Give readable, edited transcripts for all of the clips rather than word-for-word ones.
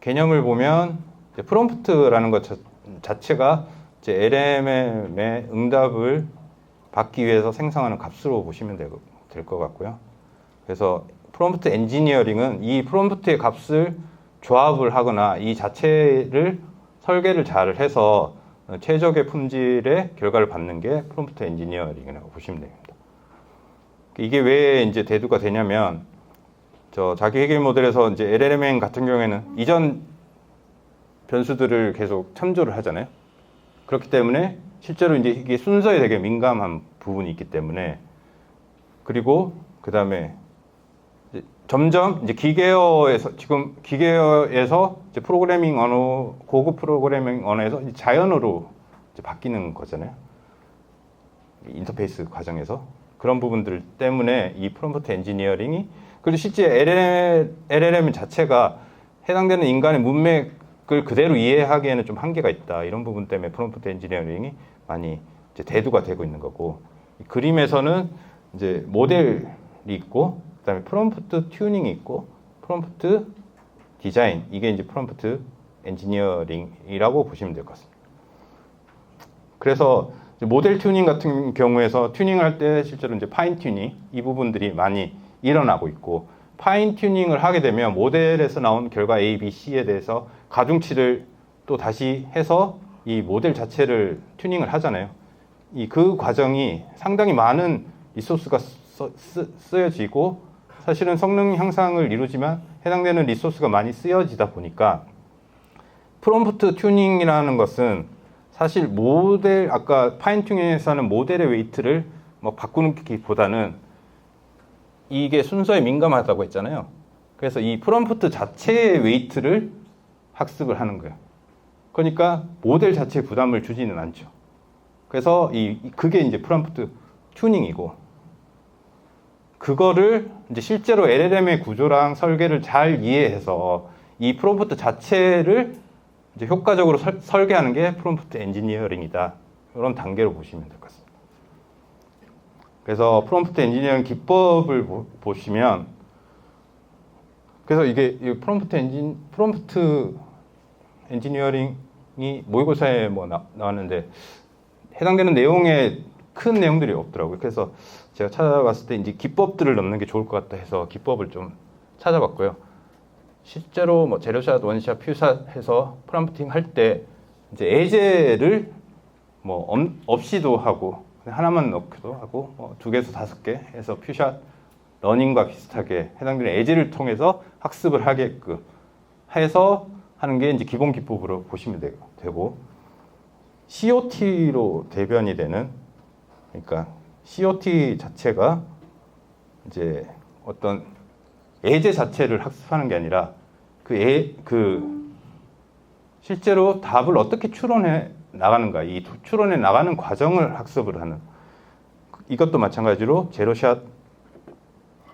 개념을 보면 이제 프롬프트라는 것 자체가 이제 LMM의 응답을 받기 위해서 생성하는 값으로 보시면 될 것 같고요. 그래서 프롬프트 엔지니어링은 이 프롬프트의 값을 조합을 하거나 이 자체를 설계를 잘 해서 최적의 품질의 결과를 받는 게 프롬프트 엔지니어링이라고 보시면 됩니다. 이게 왜 이제 대두가 되냐면 저 자기 해결 모델에서 이제 LLMN 같은 경우에는 이전 변수들을 계속 참조를 하잖아요. 그렇기 때문에 실제로 이제 이게 순서에 되게 민감한 부분이 있기 때문에 그리고 그 다음에 점점 이제 기계어에서 지금 기계어에서 이제 프로그래밍 언어 고급 프로그래밍 언어에서 이제 자연어로 이제 바뀌는 거잖아요. 인터페이스 과정에서 그런 부분들 때문에 이 프롬프트 엔지니어링이 그리고 실제 LLM 자체가 해당되는 인간의 문맥을 그대로 이해하기에는 좀 한계가 있다. 이런 부분 때문에 프롬프트 엔지니어링이 많이 이제 대두가 되고 있는 거고 이 그림에서는 이제 모델이 있고 그다음에 프롬프트 튜닝이 있고 프롬프트 디자인 이게 이제 프롬프트 엔지니어링이라고 보시면 될 것 같습니다. 그래서 모델 튜닝 같은 경우에서 튜닝할 때 실제로 이제 파인 튜닝 이 부분들이 많이 일어나고 있고 파인 튜닝을 하게 되면 모델에서 나온 결과 A, B, C에 대해서 가중치를 또 다시 해서 이 모델 자체를 튜닝을 하잖아요. 그 과정이 상당히 많은 리소스가 쓰여지고 사실은 성능 향상을 이루지만 해당되는 리소스가 많이 쓰여지다 보니까 프롬프트 튜닝이라는 것은 사실 모델 아까 파인 튜닝에서 하는 모델의 웨이트를 뭐 바꾸는 기보다는 이게 순서에 민감하다고 했잖아요. 그래서 이 프롬프트 자체의 웨이트를 학습을 하는 거예요. 그러니까 모델 자체에 부담을 주지는 않죠. 그래서 그게 이제 프롬프트 튜닝이고 그거를 이제 실제로 LLM의 구조랑 설계를 잘 이해해서 이 프롬프트 자체를 이제 효과적으로 설계하는 게 프롬프트 엔지니어링이다. 이런 단계로 보시면 될 것 같습니다. 그래서 프롬프트 엔지니어링 기법을 보시면 그래서 이게 프롬프트 엔지니어링이 모의고사에 뭐 나왔는데 해당되는 내용에 큰 내용들이 없더라고요. 그래서 제가 찾아봤을 때 이제 기법들을 넣는 게 좋을 것 같다 해서 기법을 좀 찾아봤고요. 실제로 뭐 제로샷, 원샷, 퓨샷 해서 프롬프팅 할 때 이제 예제를 뭐 없이도 하고 하나만 넣기도 하고 뭐 2개에서 5개 해서 퓨샷 러닝과 비슷하게 해당되는 예제를 통해서 학습을 하게끔 해서 하는 게 이제 기본 기법으로 보시면 되고 COT로 대변이 되는 그러니까 COT 자체가 이제 어떤 예제 자체를 학습하는 게 아니라 실제로 답을 어떻게 추론해 나가는가 이 추론해 나가는 과정을 학습을 하는 이것도 마찬가지로 제로샷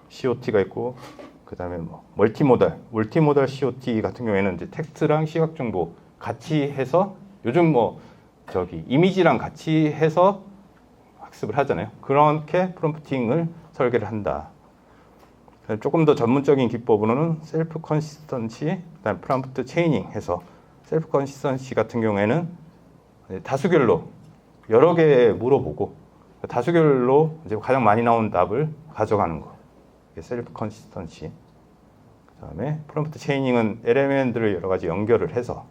COT가 있고 그 다음에 뭐 멀티모달 COT 같은 경우에는 이제 텍스트랑 시각 정보 같이 해서 요즘 뭐 이미지랑 같이 해서 학습을 하잖아요. 그렇게 프롬프팅을 설계를 한다. 조금 더 전문적인 기법으로는 셀프 컨시스턴시, 그다음 프롬프트 체이닝 해서 셀프 컨시스턴시 같은 경우에는 다수결로 여러 개 물어보고 다수결로 이제 가장 많이 나온 답을 가져가는 거. 셀프 컨시스턴시. 그다음에 프롬프트 체이닝은 LLM들을 여러 가지 연결을 해서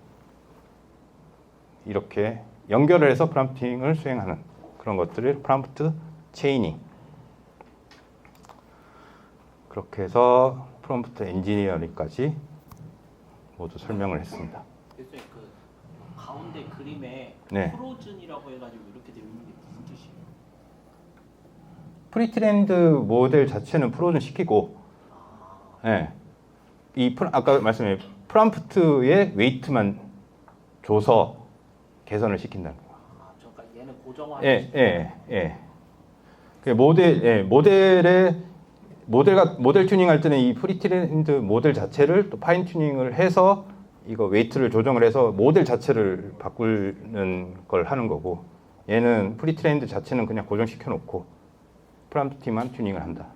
이렇게 연결을 해서 프롬프팅을 수행하는 그런 것들을 프롬프트 체이닝. 그렇게 해서 프롬프트 엔지니어링까지 모두 설명을 했습니다. 그래서 그 가운데 그림에 네. 프로즌이라고 해가지고 이렇게 되어 있는 게 무슨 뜻이에요? 프리트레인드 모델 자체는 프로즌 시키고, 네. 아까 말씀드린 프롬프트의 웨이트만 줘서 개선을 시킨다는 거예요. 그러니까 얘는 고정화. 예. 그 모델 튜닝할 때는 이 프리트레인드 모델 자체를 또 파인 튜닝을 해서 이거 웨이트를 조정을 해서 모델 자체를 바꾸는 걸 하는 거고 얘는 프리트레인드 자체는 그냥 고정시켜 놓고 프롬프트만 튜닝을 한다.